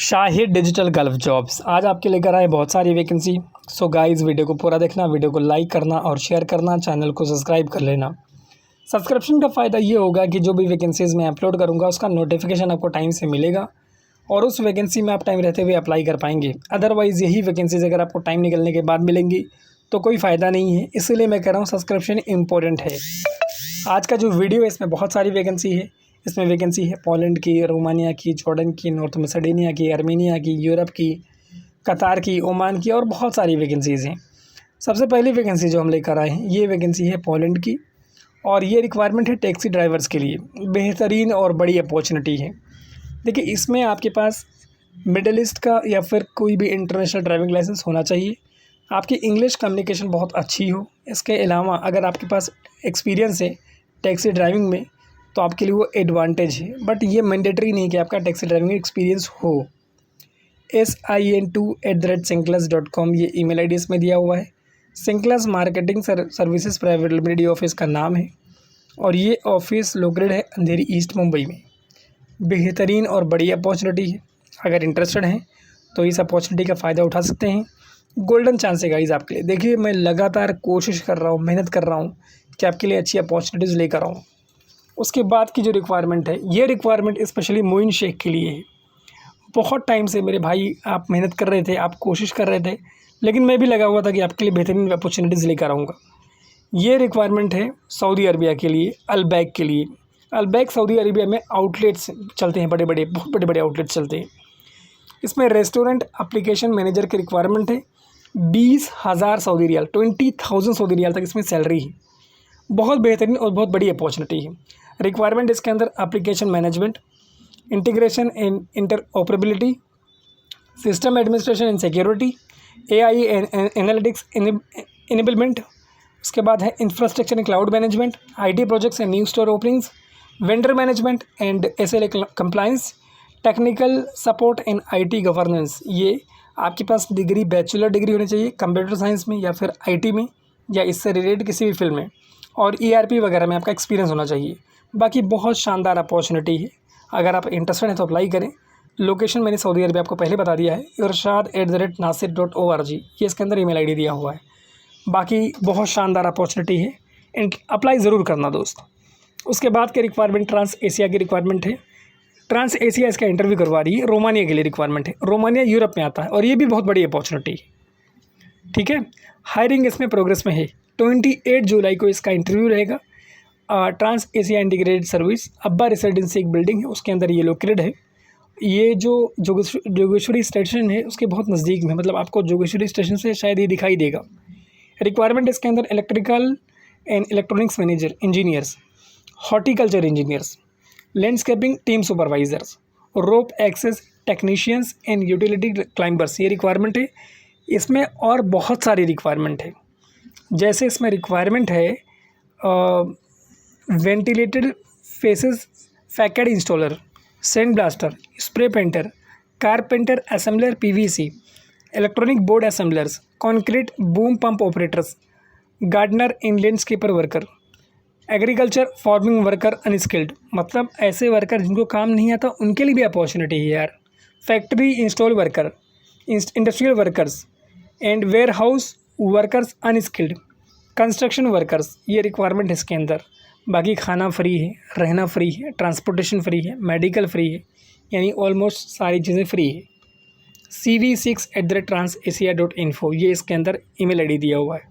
Shahid digital gulf jobs आज आपके लेकर आए बहुत सारी वैकेंसी। सो गाइस, वीडियो को पूरा देखना, वीडियो को लाइक करना और शेयर करना, चैनल को सब्सक्राइब कर लेना। सब्सक्रिप्शन का फ़ायदा ये होगा कि जो भी वैकेंसीज़ मैं अपलोड करूँगा उसका नोटिफिकेशन आपको टाइम से मिलेगा और उस वैकेंसी में आप टाइम रहते हुए अप्लाई कर पाएंगे। अदरवाइज़ यही वैकेंसीज़ अगर आपको टाइम निकलने के बाद मिलेंगी तो कोई फ़ायदा नहीं है। इसीलिए मैं कह रहा हूँ सब्सक्रिप्शन इम्पोर्टेंट है। आज का जो वीडियो है इसमें बहुत सारी वैकेंसी है। इसमें वैकेंसी है पोलैंड की, रोमानिया की, जॉर्डन की, नॉर्थ मैसेडोनिया की, आर्मेनिया की, यूरोप की, कतार की, ओमान की और बहुत सारी वैकेंसीज़ हैं। सबसे पहली वैकेंसी जो हम लेकर आए हैं ये वैकेंसी है पोलैंड की और ये रिक्वायरमेंट है टैक्सी ड्राइवर्स के लिए। बेहतरीन और बड़ी अपॉर्चुनिटी है। देखिए, इसमें आपके पास मिडिल ईस्ट का या फिर कोई भी इंटरनेशनल ड्राइविंग लाइसेंस होना चाहिए। आपकी इंग्लिश कम्युनिकेशन बहुत अच्छी हो। इसके अलावा अगर आपके पास एक्सपीरियंस है टैक्सी ड्राइविंग में तो आपके लिए वो एडवांटेज है, बट ये मैंडेटरी नहीं कि आपका टैक्सी ड्राइविंग एक्सपीरियंस हो। sin2@sinclass.com ये ईमेल आईडी इसमें दिया हुआ है। सिंक्लास marketing services private limited office का नाम है और ये ऑफिस लोकेटेड है अंधेरी ईस्ट मुंबई में। बेहतरीन और बड़ी अपॉर्चुनिटी है। अगर इंटरेस्टेड हैं तो इस अपॉर्चुनिटी का फ़ायदा उठा सकते हैं। गोल्डन चांस है गाइस आपके लिए। देखिए, मैं लगातार कोशिश कर रहा हूँ, मेहनत कर रहा हूँ कि आपके लिए अच्छी अपॉर्चुनिटीज़ लेकर आऊँ। उसके बाद की जो रिक्वायरमेंट है ये रिक्वायरमेंट स्पेशली मोइन शेख के लिए है। बहुत टाइम से मेरे भाई आप मेहनत कर रहे थे, आप कोशिश कर रहे थे, लेकिन मैं भी लगा हुआ था कि आपके लिए बेहतरीन अपॉर्चुनिटीज़ लेकर आऊँगा। ये रिक्वायरमेंट है सऊदी अरबिया के लिए, अलबैक के लिए। अलबैक सऊदी अरबिया में आउटलेट्स चलते हैं, बड़े बड़े, बहुत बड़े बड़े आउटलेट्स चलते हैं। इसमें रेस्टोरेंट एप्लीकेशन मैनेजर की रिक्वायरमेंट है। 20,000 सऊदी रियाल, 20,000 सऊदी रियाल तक इसमें सैलरी है। बहुत बेहतरीन और बहुत बड़ी अपॉर्चुनिटी है। रिक्वायरमेंट इसके अंदर application management, integration and interoperability, system administration and security, AI analytics enablement. उसके बाद है infrastructure and cloud management, IT projects and new store openings, vendor management and SLA compliance, technical support and IT governance. ये आपके पास degree, bachelor degree होनी चाहिए computer science में या फिर आईटी में या इससे रिलेटेड किसी भी फील्ड में, और ईआरपी वगैरह में आपका एक्सपीरियंस होना चाहिए। बाकी बहुत शानदार अपॉर्चुनिटी है। अगर आप इंटरेस्टेड हैं तो अप्लाई करें। लोकेशन मैंने सऊदी अरबिया आपको पहले बता दिया है, irshad@nasir.org, ये इसके अंदर ईमेल आईडी दिया हुआ है। बाकी बहुत शानदार अपॉर्चुनिटी है, अप्लाई ज़रूर करना दोस्त। उसके बाद के रिक्वायरमेंट ट्रांस एशिया की रिक्वायरमेंट है। ट्रांस एशिया इसका इंटरव्यू करवा रही है। रोमानिया के लिए रिक्वायरमेंट है। रोमानिया यूरोप में आता है और ये भी बहुत बड़ी अपॉर्चुनिटी है। ठीक है, हायरिंग इसमें प्रोग्रेस में है। 28 जुलाई को इसका इंटरव्यू रहेगा। ट्रांस एशिया इंटीग्रेटेड सर्विस अब्बा रेसिडेंसी एक बिल्डिंग है, उसके अंदर ये लोकेटेड है। ये जो जोगेश्वरी स्टेशन है उसके बहुत नज़दीक में, मतलब आपको जोगेश्वरी स्टेशन से शायद ये दिखाई देगा। रिक्वायरमेंट इसके अंदर electrical and electronics manager, engineers, horticulture engineers, landscaping team supervisors, rope access technicians and utility climbers, ये रिक्वायरमेंट है। इसमें और बहुत सारी रिक्वायरमेंट है। जैसे इसमें रिक्वायरमेंट है ventilated faces facade installer, sand blaster, spray painter, carpenter assembler PVC, electronic board assemblers, concrete boom pump operators, gardener in landscaper worker, agriculture farming worker unskilled, मतलब ऐसे वर्कर जिनको काम नहीं आता उनके लिए भी अपॉर्चुनिटी है यार। Factory install worker, industrial workers and warehouse workers unskilled, construction workers, ये रिक्वायरमेंट है इसके अंदर। बाकी खाना फ्री है, रहना फ्री है, ट्रांसपोर्टेशन फ्री है, मेडिकल फ्री है, यानी ऑलमोस्ट सारी चीज़ें फ्री है। cv6@transasia.info ये इसके अंदर ईमेल आईडी दिया हुआ है।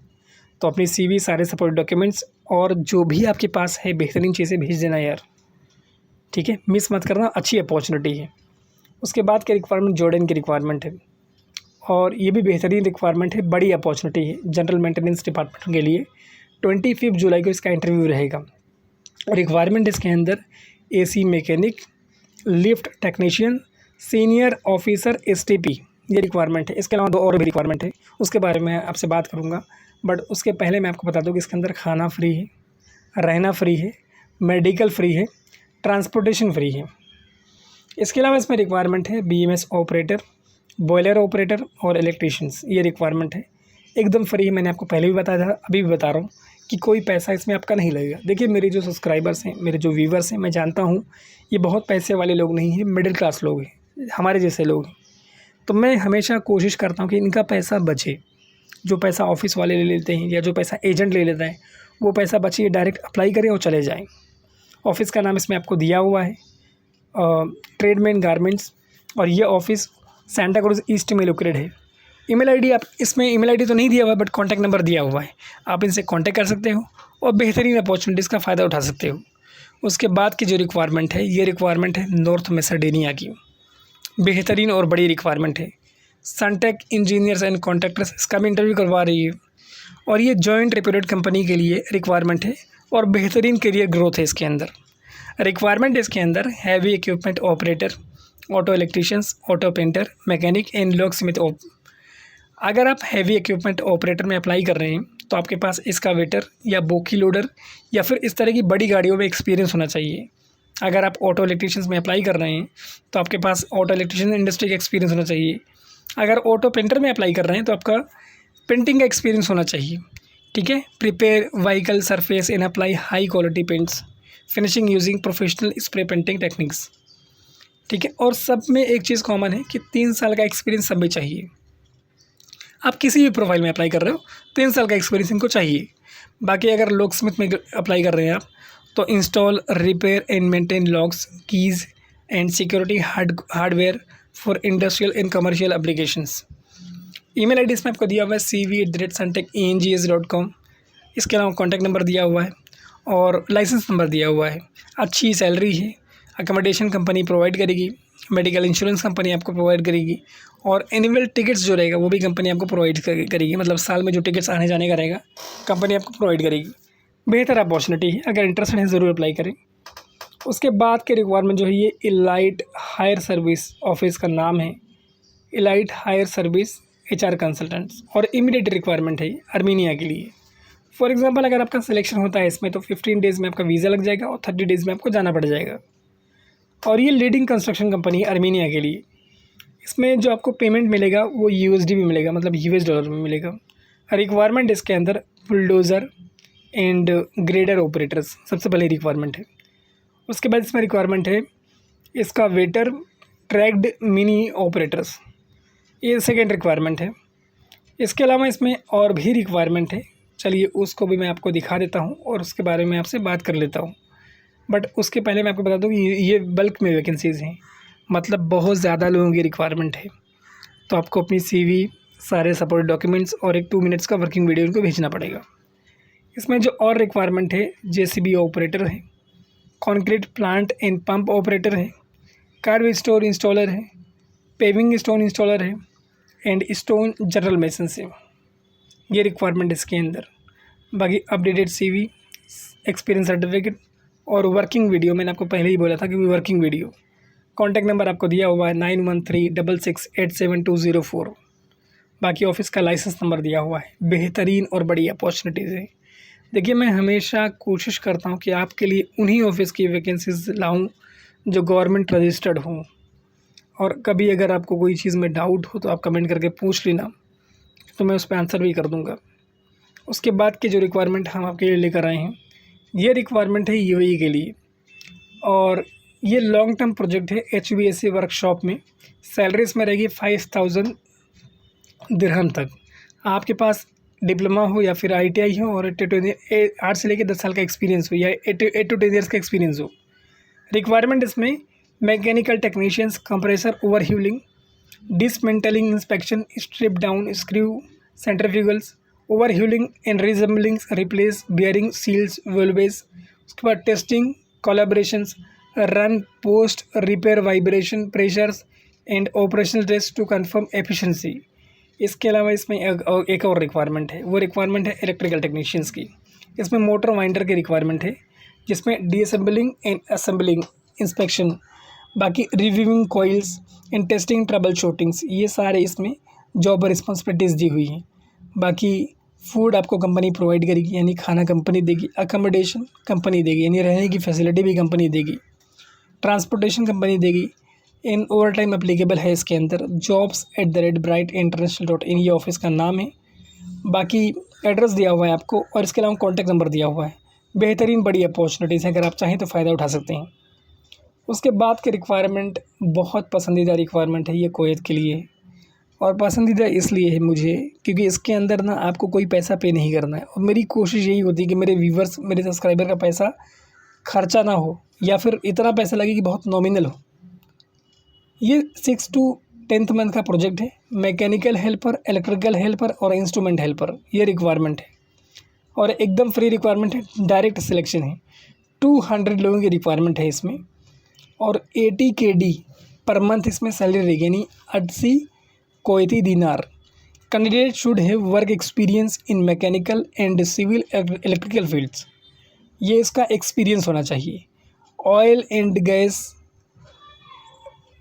तो अपनी CV, सारे सपोर्ट डॉक्यूमेंट्स और जो भी आपके पास है बेहतरीन चीज़ें भेज देना यार। ठीक है, मिस मत करना, अच्छी अपॉर्चुनिटी है। उसके बाद की रिक्वायरमेंट जॉर्डन की रिक्वायरमेंट है और ये भी बेहतरीन रिक्वायरमेंट है, बड़ी अपॉर्चुनिटी है जनरल मेंटेनेंस डिपार्टमेंट के लिए। 25 जुलाई को इसका इंटरव्यू रहेगा। रिक्वायरमेंट इसके अंदर AC mechanic, lift technician, senior officer STP, ये रिक्वायरमेंट है। इसके अलावा 2 और भी रिक्वायरमेंट है, उसके बारे में आपसे बात करूँगा। बट उसके पहले मैं आपको बता दूँ कि इसके अंदर खाना फ्री है, रहना फ्री है, मेडिकल फ्री है, ट्रांसपोर्टेशन फ्री है। इसके अलावा इसमें रिक्वायरमेंट है BMS ऑपरेटर, बॉयलर ऑपरेटर और इलेक्ट्रीशियंस, ये रिक्वायरमेंट है। एकदम फ्री है, मैंने आपको पहले भी बताया था, अभी भी बता रहा हूँ कि कोई पैसा इसमें आपका नहीं लगेगा। देखिए, मेरे जो सब्सक्राइबर्स हैं, मेरे जो व्यूवर्स हैं, मैं जानता हूँ ये बहुत पैसे वाले लोग नहीं हैं, मिडिल क्लास लोग हैं, हमारे जैसे लोग हैं। तो मैं हमेशा कोशिश करता हूँ कि इनका पैसा बचे। जो पैसा ऑफिस वाले ले लेते हैं या जो पैसा एजेंट ले लेता है, वो पैसा बचे, ये डायरेक्ट अप्लाई करें और चले जाएँ। ऑफ़िस का नाम इसमें आपको दिया हुआ है ट्रेडमैन गारमेंट्स, और ये ऑफ़िस सांता क्रूज़ ईस्ट में लोकेटेड है। ईमेल आईडी आप इसमें ईमेल आईडी तो नहीं दिया हुआ है, बट कॉन्टैक्ट नंबर दिया हुआ है। आप इनसे कॉन्टैक्ट कर सकते हो और बेहतरीन अपॉर्चुनिटीज़ का फ़ायदा उठा सकते हो। उसके बाद की जो रिक्वायरमेंट है, ये रिक्वायरमेंट है नॉर्थ मैसेडोनिया की। बेहतरीन और बड़ी रिक्वायरमेंट है। सनटेक इंजीनियर्स एंड कॉन्ट्रैक्टर्स इसका भी इंटरव्यू करवा रही है, और ये जॉइंट रेप्यूटेड कंपनी के लिए रिक्वायरमेंट है और बेहतरीन करियर ग्रोथ है इसके अंदर। रिक्वायरमेंट इसके अंदर heavy equipment operator, auto electricians, auto painter, mechanic and lock Smith. अगर आप हैवी इक्विपमेंट ऑपरेटर में अप्लाई कर रहे हैं तो आपके पास एक्सकावेटर या बोकी लोडर या फिर इस तरह की बड़ी गाड़ियों में एक्सपीरियंस होना चाहिए। अगर आप ऑटो इलेक्ट्रीशियंस में अप्लाई कर रहे हैं तो आपके पास ऑटो इलेक्ट्रीशियन इंडस्ट्री का एक्सपीरियंस होना चाहिए। अगर ऑटो पेंटर में अप्लाई कर रहे हैं तो आपका पेंटिंग का एक्सपीरियंस होना चाहिए। ठीक है। Prepare vehicle surface and apply high quality paints, finishing using professional spray painting techniques. ठीक है। और सब में एक चीज़ कॉमन है कि 3 साल का एक्सपीरियंस सब में चाहिए। आप किसी भी प्रोफाइल में अप्लाई कर रहे हो 3 साल का एक्सपीरियंस इनको चाहिए। बाकी अगर लॉक स्मिथ में अप्लाई कर रहे हैं आप तो install, repair and maintain locks, keys and security hardware for industrial and commercial applications. Email ID इसमें आपको दिया हुआ है cv@suntechengs.com। इसके अलावा कॉन्टैक्ट नंबर दिया हुआ है और लाइसेंस नंबर दिया हुआ है। अच्छी सैलरी है, अकोमोडेशन कंपनी प्रोवाइड करेगी, मेडिकल इंश्योरेंस कंपनी आपको प्रोवाइड करेगी, और एनुअल टिकट्स जो रहेगा वो भी कंपनी आपको प्रोवाइड करेगी। मतलब साल में जो टिकट्स आने जाने का रहेगा कंपनी आपको प्रोवाइड करेगी। बेहतर अपॉर्चुनिटी है, अगर इंटरेस्टेड है ज़रूर अप्लाई करें। उसके बाद के रिक्वायरमेंट जो है ये इलाइट हायर सर्विस ऑफिस का नाम है, elite hire service HR consultants, और इमीडिएट रिक्वायरमेंट है आर्मीनिया के लिए। फॉर एग्जांपल अगर आपका सिलेक्शन होता है इसमें तो 15 डेज़ में आपका वीज़ा लग जाएगा और 30 डेज़ में आपको जाना पड़ जाएगा। और ये लीडिंग कंस्ट्रक्शन कंपनी है आर्मीनिया के लिए। इसमें जो आपको पेमेंट मिलेगा वो USD में मिलेगा, मतलब US डॉलर में मिलेगा। रिक्वायरमेंट इसके अंदर बुलडोज़र एंड ग्रेडर ऑपरेटर्स सबसे पहले रिक्वायरमेंट है। उसके बाद इसमें रिक्वायरमेंट है इसका वेटर ट्रैक्ड मिनी ऑपरेटर्स, ये सेकेंड रिक्वायरमेंट है। इसके अलावा इसमें और भी रिक्वायरमेंट है, चलिए उसको भी मैं आपको दिखा देता हूँ और उसके बारे में आपसे बात कर लेता हूँ। बट उसके पहले मैं आपको बता दूँ कि ये बल्क में वैकेंसीज़ हैं, मतलब बहुत ज़्यादा लोगों की रिक्वायरमेंट है। तो आपको अपनी CV, सारे सपोर्ट डॉक्यूमेंट्स और एक 2 मिनट्स का वर्किंग वीडियो इनको भेजना पड़ेगा। इसमें जो और रिक्वायरमेंट है JCB ऑपरेटर है, concrete plant and pump operator है, कार्व स्टोर इंस्टॉलर है, पेविंग स्टोन इंस्टॉलर है एंड स्टोन जनरल मेसन से, ये रिक्वायरमेंट इसके अंदर। बाकी अपडेटेड CV, एक्सपीरियंस सर्टिफिकेट और वर्किंग वीडियो, मैंने आपको पहले ही बोला था कि वर्किंग वीडियो। कॉन्टैक्ट नंबर आपको दिया हुआ है 9136687204। बाकी ऑफिस का लाइसेंस नंबर दिया हुआ है। बेहतरीन और बड़ी अपॉर्चुनिटीज़ है। देखिए मैं हमेशा कोशिश करता हूँ कि आपके लिए उन्हीं ऑफिस की वैकेंसीज लाऊँ जो गवर्नमेंट रजिस्टर्ड हों, और कभी अगर आपको कोई चीज़ में डाउट हो तो आप कमेंट करके पूछ लेना, तो मैं उस पर आंसर भी कर दूंगा। उसके बाद की जो रिक्वायरमेंट हम आपके लिए लेकर आए हैं, ये रिक्वायरमेंट है UAE के लिए, और ये लॉन्ग टर्म प्रोजेक्ट है HVAC वर्कशॉप में। सैलरी इसमें रहेगी 5000 दिरहम तक। आपके पास डिप्लोमा हो या फिर ITI हो और 8 से लेकर 10 साल का एक्सपीरियंस हो या 8 to 10 ईयर्स का एक्सपीरियंस हो। रिक्वायरमेंट इसमें mechanical technicians, compressor overhauling, dismantling inspection, strip down screw centrifugals, overhauling and reassembling, replace bearing seals valves. उसके बाद testing, collaborations, run post repair vibration pressures and operational test to confirm efficiency. इसके अलावा इसमें एक और requirement है, वो requirement है इलेक्ट्रिकल टेक्नीशियंस की। इसमें मोटर वाइंडर की रिक्वायरमेंट है, जिसमें डीअसेंबलिंग एंड असेंबलिंग इंस्पेक्शन, बाकी reviewing coils and testing trouble shootings, ये सारे इसमें जॉब रिस्पॉन्सिबिलिटीज़ दी हुई हैं। बाकी फूड आपको कंपनी प्रोवाइड करेगी, यानी खाना कंपनी देगी, अकोमोडेशन कंपनी देगी, यानी रहने की फैसिलिटी भी कंपनी देगी, ट्रांसपोर्टेशन कंपनी देगी। इन ओवर टाइम अप्लीकेबल है इसके अंदर। jobs@brightinternational.in ये ऑफिस का नाम है। बाकी एड्रेस दिया हुआ है आपको, और इसके अलावा कॉन्टैक्ट नंबर दिया हुआ है। बेहतरीन बड़ी अपॉर्चुनिटीज़ है, अगर आप चाहें तो फ़ायदा उठा सकते हैं। उसके बाद के रिक्वायरमेंट बहुत पसंदीदा रिक्वायरमेंट है, ये कुवैत के लिए। और पसंदीदा इसलिए है मुझे क्योंकि इसके अंदर ना आपको कोई पैसा पे नहीं करना है, और मेरी कोशिश यही होती है कि मेरे व्यूवर्स, मेरे सब्सक्राइबर का पैसा खर्चा ना हो, या फिर इतना पैसा लगे कि बहुत नॉमिनल हो। ये 6 to 10th मंथ का प्रोजेक्ट है। मैकेनिकल हेल्पर, इलेक्ट्रिकल हेल्पर और इंस्ट्रूमेंट हेल्पर ये रिक्वायरमेंट है, और एकदम फ्री रिक्वायरमेंट है, डायरेक्ट सिलेक्शन है। 200 लोगों की रिक्वायरमेंट है इसमें, और 80 KD पर मंथ इसमें सैलरी रहेगी, यानी 80 Kuwaiti dinar. Candidate should have work experience in mechanical and civil electrical fields, ये इसका एक्सपीरियंस होना चाहिए। Oil and gas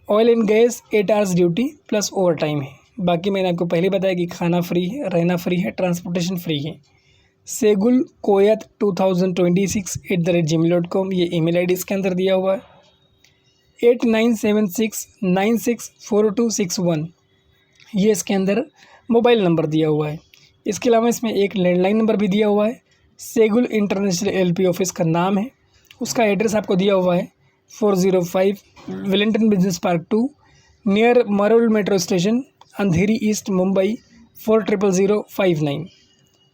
8 hours duty plus overtime है। बाकी मैंने आपको पहले बताया कि खाना फ्री है, रहना फ्री है, ट्रांसपोर्टेशन फ्री है। सेगुल कोयत 2026@gmail.com ये ईमेल आईडी इसके अंदर दिया हुआ है। 8976964261 ये इसके अंदर मोबाइल नंबर दिया हुआ है। इसके अलावा इसमें एक लैंडलाइन नंबर भी दिया हुआ है। सेगुल इंटरनेशनल LLP ऑफिस का नाम है, उसका एड्रेस आपको दिया हुआ है 405 Wellington business park 2 near Marol metro station, Andheri east, Mumbai 400059।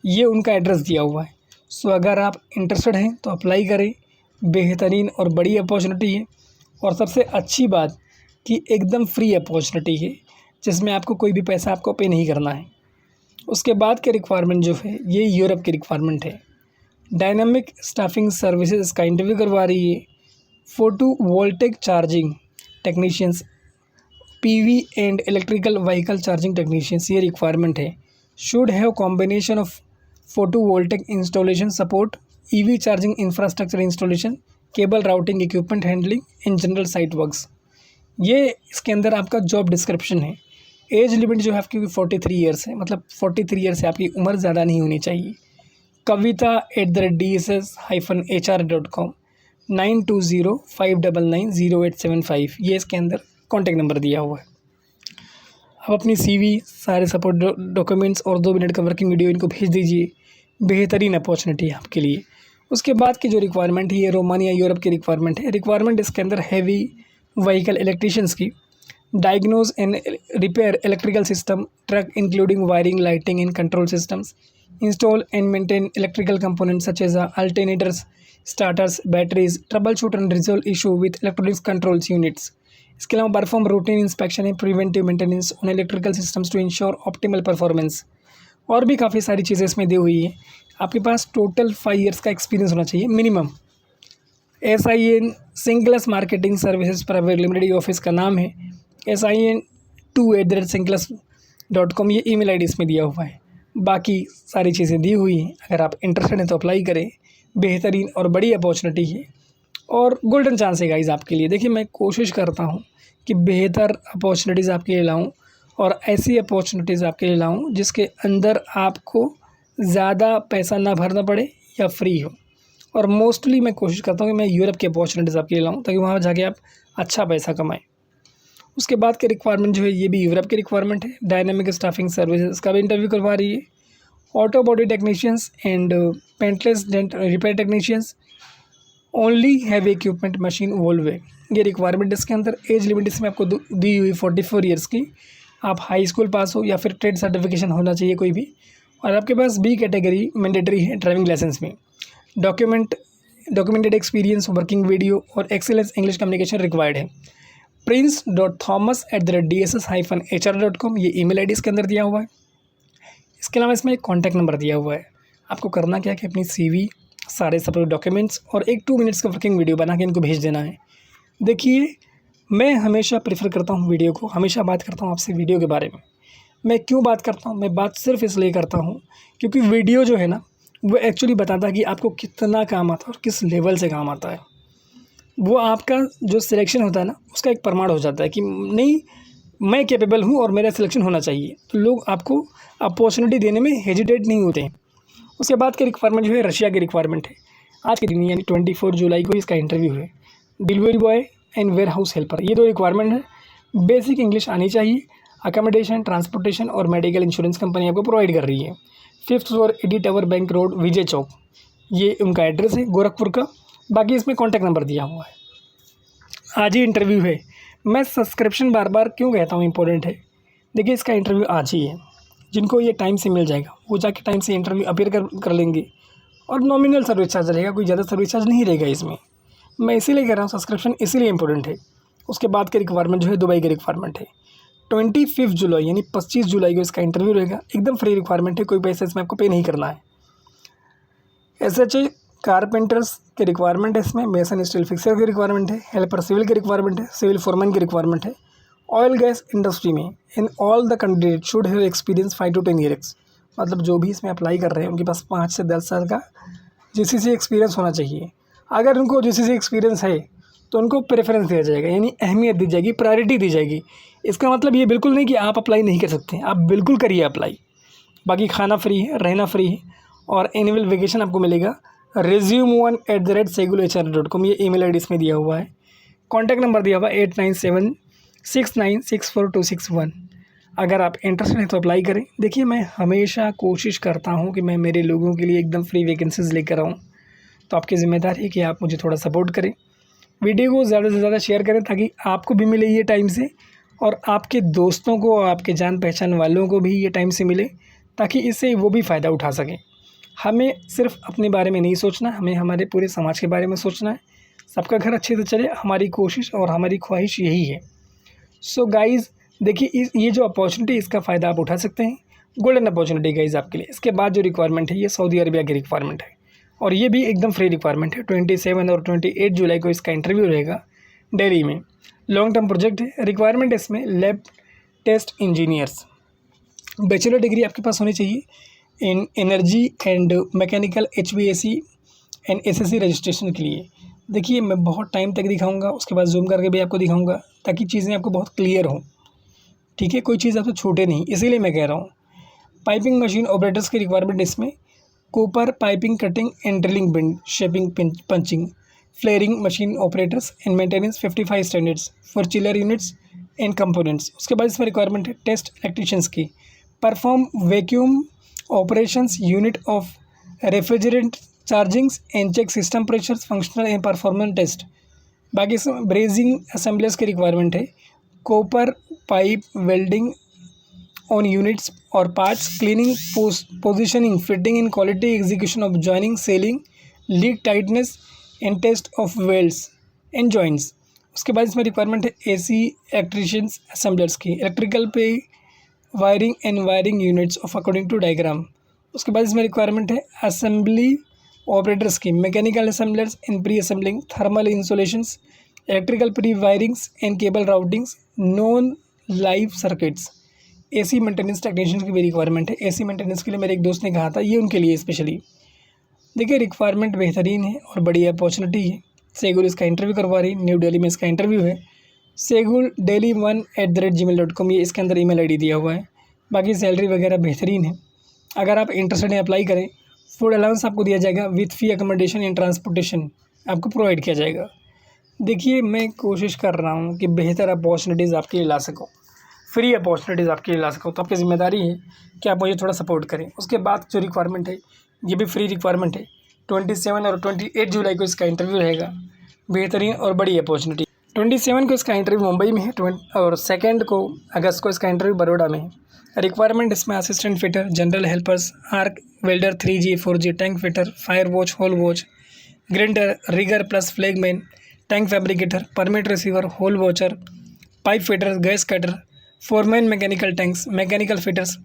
ये उनका एड्रेस दिया हुआ है। सो अगर आप इंटरेस्टेड हैं तो अप्लाई करें, बेहतरीन और बड़ी अपॉर्चुनिटी है, और सबसे अच्छी बात कि एकदम फ्री अपॉर्चुनिटी है, जिसमें आपको कोई भी पैसा आपको पे नहीं करना है। उसके बाद के रिक्वायरमेंट जो है ये यूरोप की रिक्वायरमेंट है। डायनामिक स्टाफिंग सर्विसेज का इंटरव्यू करवा रही है। Photovoltaic charging technicians, PV and electrical vehicle charging technicians ये रिक्वायरमेंट है। Should have combination of photovoltaic installation support, EV charging infrastructure installation, cable routing, equipment handling in general site works. ये इसके अंदर आपका job description है। Age limit जो है आपकी 43 ईयर्स है, मतलब 43 ईयर्स से आपकी उम्र ज़्यादा नहीं होनी चाहिए। kavita@dss-hr.com 9205990875 ये इसके अंदर कॉन्टैक्ट नंबर दिया हुआ है। आप अपनी CV, सारे सपोर्ट डॉक्यूमेंट्स और 2 मिनट का वर्किंग वीडियो इनको भेज दीजिए। बेहतरीन अपॉर्चुनिटी है आपके लिए। उसके बाद की जो रिक्वायरमेंट है ये रोमानिया यूरोप की रिक्वायरमेंट है। रिक्वायरमेंट इसके अंदर हैवी व्हीकल इलेक्ट्रिशियंस की, diagnose and repair electrical system truck including wiring, lighting and control systems, install and maintain electrical components such as alternators, starters, batteries, troubleshoot and resolve issue with electronics controls units. इसके अलावा perform routine inspection and preventive maintenance on electrical systems to ensure optimal performance. और भी काफ़ी सारी चीज़ें इसमें दी हुई है। आपके पास टोटल 5 ईयर्स का एक्सपीरियंस होना चाहिए मिनिमम। SIN सिंक्लस marketing services private limited office का नाम है। sin2@sinclass.com ये ईमेल आईडी इसमें दिया हुआ है। बाकी सारी चीज़ें दी हुई हैं। अगर आप इंटरेस्टेड हैं तो अप्लाई करें। बेहतरीन और बड़ी अपॉर्चुनिटी है और गोल्डन चांस है गाइज़ आपके लिए। देखिए, मैं कोशिश करता हूँ कि बेहतर अपॉर्चुनिटीज़ आपके लिए लाऊँ, और ऐसी अपॉर्चुनिटीज़ आपके लिए लाऊँ जिसके अंदर आपको ज़्यादा पैसा ना भरना पड़े या फ्री हो। और मोस्टली मैं कोशिश करता हूँ कि मैं यूरोप की अपॉर्चुनिटीज़ आपके लिए लाऊँ, ताकि वहाँ जाके आप अच्छा पैसा कमाएं। उसके बाद के रिक्वायरमेंट जो है ये भी यूरोप की रिक्वायरमेंट है। डायनामिक स्टाफिंग सर्विसेज का भी इंटरव्यू करवा रही है। Auto body technicians and paintless dent repair technicians only have equipment machine Volvo ये रिक्वायरमेंट इसके अंदर। एज लिमिट इसमें आपको दी हुई 44 ईयर्स की। आप हाई स्कूल पास हो या फिर ट्रेड सर्टिफिकेशन होना चाहिए कोई भी, और आपके पास B कैटेगरी मैंडेटरी है ड्राइविंग लाइसेंस में। डॉक्यूमेंटेड एक्सपीरियंस, वर्किंग वीडियो और एक्सेलेंस इंग्लिश कम्युनिकेशन रिक्वायर्ड है। prince.thomas@dss-hr.com ये ईमेल आईडी इसके अंदर दिया हुआ है। इसके अलावा इसमें एक कॉन्टैक्ट नंबर दिया हुआ है। आपको करना क्या है कि अपनी CV, सारे सपोर्ट डॉक्यूमेंट्स और 1-2 मिनट्स का वर्किंग वीडियो बना के इनको भेज देना है। देखिए, मैं हमेशा प्रेफर करता हूँ वीडियो को, हमेशा बात करता हूँ आपसे वीडियो के बारे में। मैं क्यों बात करता हूँ? मैं बात सिर्फ इसलिए करता हूँ क्योंकि वीडियो जो है ना, वो एक्चुअली बताता है कि आपको कितना काम आता है और किस लेवल से काम आता है। वो आपका जो सिलेक्शन होता है ना, उसका एक प्रमाण हो जाता है कि नहीं, मैं कैपेबल हूँ और मेरा सिलेक्शन होना चाहिए। तो लोग आपको अपॉर्चुनिटी देने में हेजिटेट नहीं होते हैं। उसके बाद की रिक्वायरमेंट जो है रशिया की रिक्वायरमेंट है। आज के दिन यानी 24 जुलाई को इसका इंटरव्यू है। Delivery boy and warehouse helper ये 2 रिक्वायरमेंट है। बेसिक इंग्लिश आनी चाहिए। अकोमोडेशन, ट्रांसपोर्टेशन और मेडिकल इंश्योरेंस कंपनी आपको प्रोवाइड कर रही है। 5th floor AD tower bank road, Vijay Chowk, ये उनका एड्रेस है गोरखपुर का। बाकी इसमें कॉन्टैक्ट नंबर दिया हुआ है। आज ही इंटरव्यू है। मैं सब्सक्रिप्शन बार बार क्यों कहता हूँ इम्पोर्टेंट है? देखिए इसका इंटरव्यू आज ही है। जिनको ये टाइम से मिल जाएगा वो जाके टाइम से इंटरव्यू अपीयर कर लेंगे और नॉमिनल सर्विस चार्ज रहेगा, कोई ज़्यादा सर्विस चार्ज नहीं रहेगा इसमें। मैं इसीलिए कह रहा हूँ सब्सक्रिप्शन इसीलिए इम्पोर्टेंट है। उसके बाद की रिक्वायरमेंट जो है दुबई की रिक्वायरमेंट है। 25 जुलाई यानी 25 जुलाई को इसका इंटरव्यू रहेगा। एकदम फ्री रिक्वायरमेंट है, कोई पैसा इसमें आपको पे नहीं करना है। एसएचए कारपेंटर्स की रिक्वायरमेंट है इसमें, मेसन स्टील फिक्सर की रिक्वायरमेंट है, हेल्पर सिविल की रिक्वायरमेंट है, सिविल फोरमैन की रिक्वायरमेंट है। ऑयल गैस इंडस्ट्री में in all the candidate should have experience 5 to 10 years. मतलब जो भी इसमें अप्लाई कर रहे हैं उनके पास 5 से 10 साल का जीसीसी एक्सपीरियंस होना चाहिए। अगर उनको जीसीसी एक्सपीरियंस है तो उनको प्रेफरेंस दिया जाएगा, यानी अहमियत दी जाएगी, प्रायोरिटी दी जाएगी। इसका मतलब ये बिल्कुल नहीं कि आप अप्लाई नहीं कर सकते, आप बिल्कुल करिए अप्लाई। बाकी खाना फ्री है, रहना फ्री है और एनुअल वेकेशन आपको मिलेगा। resume1@segulohr.com ये ईमेल आईडी इसमें दिया हुआ है। कॉन्टैक्ट नंबर दिया हुआ है 8976964261। अगर आप इंटरेस्टेड हैं तो अप्लाई करें। देखिए मैं हमेशा कोशिश करता हूं कि मैं मेरे लोगों के लिए एकदम फ्री वैकेंसीज़ लेकर आऊं, तो आपकी ज़िम्मेदारी है कि आप मुझे थोड़ा सपोर्ट करें। वीडियो को ज़्यादा से ज़्यादा शेयर करें ताकि आपको भी मिले ये टाइम से और आपके दोस्तों को, आपके जान पहचान वालों को भी ये टाइम से मिले, ताकि इससे वो भी फ़ायदा उठा सकें। हमें सिर्फ अपने बारे में नहीं सोचना, हमें हमारे पूरे समाज के बारे में सोचना है। सबका घर अच्छे से चले, हमारी कोशिश और हमारी ख्वाहिश यही है। सो गाइज़ देखिए ये जो अपॉर्चुनिटी इसका फ़ायदा आप उठा सकते हैं। गोल्डन अपॉर्चुनिटी गाइज़ आपके लिए। इसके बाद जो रिक्वायरमेंट है ये सऊदी अरबिया की रिक्वायरमेंट है और ये भी एकदम फ्री रिक्वायरमेंट है। 27 और 28 जुलाई को इसका इंटरव्यू रहेगा दिल्ली में। लॉन्ग टर्म प्रोजेक्ट है। रिक्वायरमेंट इसमें lab test engineers, bachelor degree आपके पास होनी चाहिए in energy and mechanical HVAC and SSC registration के लिए। देखिए मैं बहुत टाइम तक दिखाऊंगा, उसके बाद जूम करके भी आपको दिखाऊंगा ताकि चीज़ें आपको बहुत क्लियर हों। ठीक है, कोई चीज़ आपसे छूटे नहीं, इसीलिए मैं कह रहा हूँ। पाइपिंग मशीन ऑपरेटर्स की रिक्वायरमेंट इसमें copper piping cutting and drilling bind shaping punching flaring machine operators and maintenance 55 standards for chiller units and components. उसके बाद इसमें रिक्वायरमेंट है टेस्ट इलेक्ट्रीशियंस की, perform vacuum operations unit of refrigerant chargings and check system pressures functional and performance test। बाकी इसमें brazing assemblers की requirement है, copper pipe welding on units और parts, cleaning positioning fitting in quality execution of joining sealing leak tightness and test of welds and joints. उसके बाद इसमें requirement है AC electricians assemblers की, इलेक्ट्रिकल पे wiring and wiring units of according to diagram. उसके बाद इसमें requirement है असेंबली ऑपरेटर्स की, mechanical assemblers in pre assembling thermal insulations, electrical pre wirings and cable routings, non live circuits. AC maintenance technician की भी requirement है। AC maintenance के लिए मेरे एक दोस्त ने कहा था, ये उनके लिए स्पेशली। देखिए रिक्वायरमेंट बेहतरीन है और बड़ी अपॉर्चुनिटी है। सेगुल इसका इंटरव्यू करवा रही, न्यू दिल्ली में इसका इंटरव्यू है। seguldaily1@gmail.com ये इसके अंदर ईमेल आईडी दिया हुआ है। बाकी सैलरी वगैरह बेहतरीन है। अगर आप इंटरेस्टेड हैं अप्लाई करें। फूड अलाउंस आपको दिया जाएगा with fee accommodation and transportation आपको प्रोवाइड किया जाएगा। देखिए मैं कोशिश कर रहा हूँ कि बेहतर अपॉर्चुनिटीज़ आपके लिए ला सकूँ, फ्री अपॉर्चुनिटीज़ आपके लिए ला सकूँ, तो आपकी ज़िम्मेदारी है कि आप मुझे थोड़ा सपोर्ट करें। उसके बाद जो रिक्वायरमेंट है ये भी फ्री रिक्वायरमेंट है। 27 और 28 जुलाई को इसका इंटरव्यू रहेगा। बेहतरीन और बड़ी अपॉर्चुनिटी। 27 को इसका इंटरव्यू मुंबई में है और 2 को अगस्त को इसका इंटरव्यू बड़ौदा में है। रिक्वायरमेंट इसमें assistant fitter, general helpers, arc welder 3G 4G, tank fitter, fire watch, hole watch, grinder, rigger plus flagman, tank fabricator, permit receiver, hole watcher, pipe fitter, gas cutter, foreman mechanical tanks, mechanical fitters,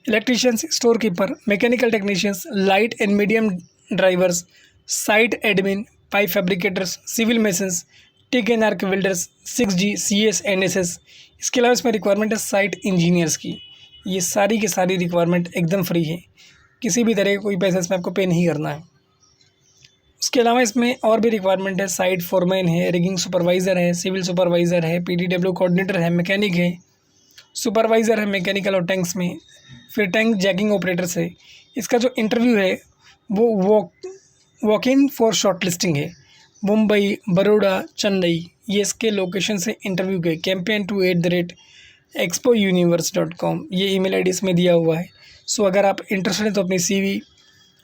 electricians, store keeper, mechanical technicians, light and medium drivers, site admin, pipe fabricators, civil masons, TIG and arc welders, 6G CS NSS। इसके अलावा इसमें requirement है site engineers की। ये सारी की सारी requirement एकदम फ्री है, किसी भी तरह का कोई पैसा इसमें आपको पे नहीं करना है। उसके अलावा इसमें और भी रिक्वायरमेंट है, साइट फोरमैन है, रिगिंग सुपरवाइज़र है, सिविल सुपरवाइज़र है, PTW कोऑर्डिनेटर है, मैकेनिक है, सुपरवाइज़र है मैकेनिकल और टैंक्स में, फिर टैंक जैकिंग ऑपरेटर्स है। इसका जो इंटरव्यू है वो walk in for short listing है। मुंबई, बड़ौदा, चेन्नई ये इसके लोकेशन से इंटरव्यू के campaign2@expouniverse.com ये ईमेल आईडी इसमें दिया हुआ है। सो अगर आप इंटरेस्टेड हैं तो अपनी CV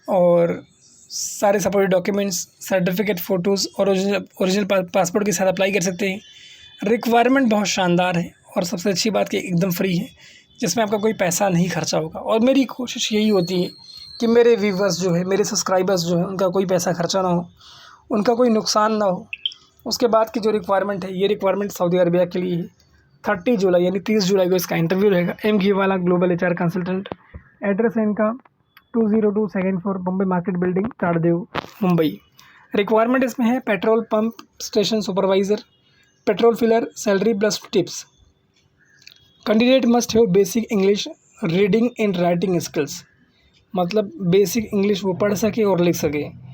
और सारे सपोर्टेड डॉक्यूमेंट्स, सर्टिफिकेट, फ़ोटोज़ और ओरिजिनल पासपोर्ट के साथ अप्लाई कर सकते हैं। रिक्वायरमेंट बहुत शानदार है और सबसे अच्छी बात कि एकदम फ्री है, जिसमें आपका कोई पैसा नहीं खर्चा होगा। और मेरी कोशिश यही होती है कि मेरे व्यूवर्स जो है, मेरे सब्सक्राइबर्स जो हैं, उनका कोई पैसा खर्चा ना हो, उनका कोई नुकसान ना हो। उसके बाद की जो रिक्वायरमेंट है, ये रिक्वायरमेंट सऊदी अरबिया के लिए है। 30 जुलाई यानी 30 जुलाई को इसका इंटरव्यू रहेगा। एम घी वाला ग्लोबल HR कंसल्टेंट। एड्रेस है इनका 202 second floor, Bombay market building, ताड़देव, मुंबई। रिक्वायरमेंट इसमें है petrol pump station supervisor, petrol filler, salary plus tips. Candidate must have basic English reading and writing skills, मतलब बेसिक इंग्लिश वो पढ़ सके और लिख सके।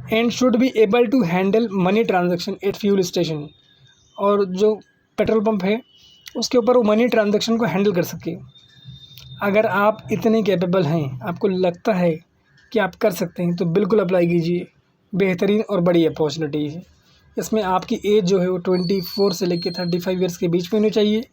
And should be able to handle money transaction at fuel station, और जो petrol pump है उसके ऊपर वो मनी ट्रांजैक्शन को हैंडल कर सके। अगर आप इतने कैपेबल हैं, आपको लगता है कि आप कर सकते हैं, तो बिल्कुल अप्लाई कीजिए। बेहतरीन और बड़ी अपॉर्चुनिटी है। इसमें आपकी एज जो है वो 24 से लेकर 35 ईयर्स के बीच में होनी चाहिए,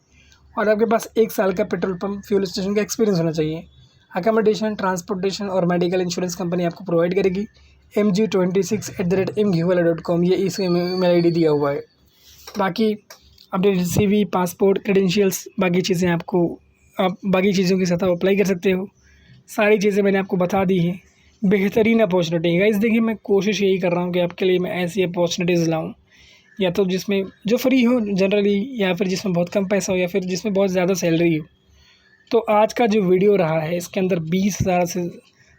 और आपके पास 1 साल का पेट्रोल पंप फ्यूल स्टेशन का एक्सपीरियंस होना चाहिए। अकोमोडेशन, ट्रांसपोर्टेशन और मेडिकल इंश्योरेंस कंपनी आपको प्रोवाइड करेगी। mg26@mghwala.com ये इस ईमेल ID दिया हुआ है। बाकी अपडेट CV, पासपोर्ट, क्रेडेंशियल्स, बाकी चीज़ें आपको आप बाकी चीज़ों के साथ आप अप्लाई कर सकते हो। सारी चीज़ें मैंने आपको बता दी हैं। बेहतरीन अपॉर्चुनिटी है गाइस। देखिए, मैं कोशिश यही कर रहा हूँ कि आपके लिए मैं ऐसी अपॉर्चुनिटीज़ लाऊँ, या तो जिसमें जो फ्री हो जनरली, या फिर जिसमें बहुत कम पैसा हो, या फिर जिसमें बहुत ज़्यादा सैलरी हो। तो आज का जो वीडियो रहा है, इसके अंदर 20,000 से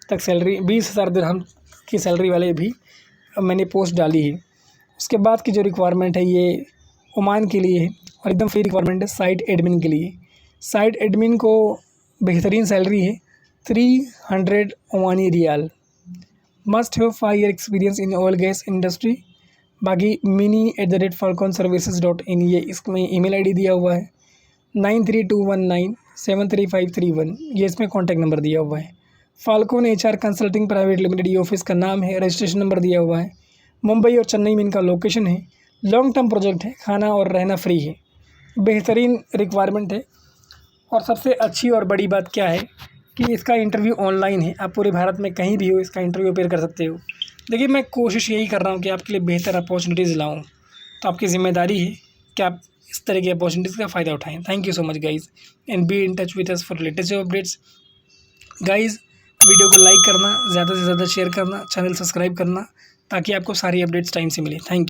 तक सैलरी, 20,000 दिरहम की सैलरी वाले भी मैंने पोस्ट डाली है। उसके बाद की जो रिक्वायरमेंट है ये ओमान के लिए है, और एकदम फ्री रिक्वायरमेंट है साइट एडमिन के लिए। साइट एडमिन को बेहतरीन सैलरी है, 300 Omani rial. Must have 5 year experience in oil gas industry. बाकी mini@falconservices.in ये इसमें ईमेल ID दिया हुआ है। 9321973531 ये इसमें कॉन्टैक्ट नंबर दिया हुआ है। Falcon HR consulting private limited ये ऑफिस का नाम है। रजिस्ट्रेशन नंबर दिया हुआ है। मुंबई और चेन्नई में इनका लोकेशन है। लॉन्ग टर्म प्रोजेक्ट है, खाना और रहना फ्री है। बेहतरीन रिक्वायरमेंट है। और सबसे अच्छी और बड़ी बात क्या है कि इसका इंटरव्यू ऑनलाइन है। आप पूरे भारत में कहीं भी हो इसका इंटरव्यू अपेयर कर सकते हो। देखिए, मैं कोशिश यही कर रहा हूँ कि आपके लिए बेहतर अपॉर्चुनिटीज़ लाऊँ, तो आपकी ज़िम्मेदारी है कि आप इस तरह की अपॉर्चुनिटीज़ का फ़ायदा उठाएँ। Thank you so much guys, and be in touch with us for latest updates. Guys, video को लाइक करना, ज़्यादा से ज़्यादा शेयर करना, चैनल सब्सक्राइब करना, ताकि आपको सारी अपडेट्स टाइम से मिले। Thank you.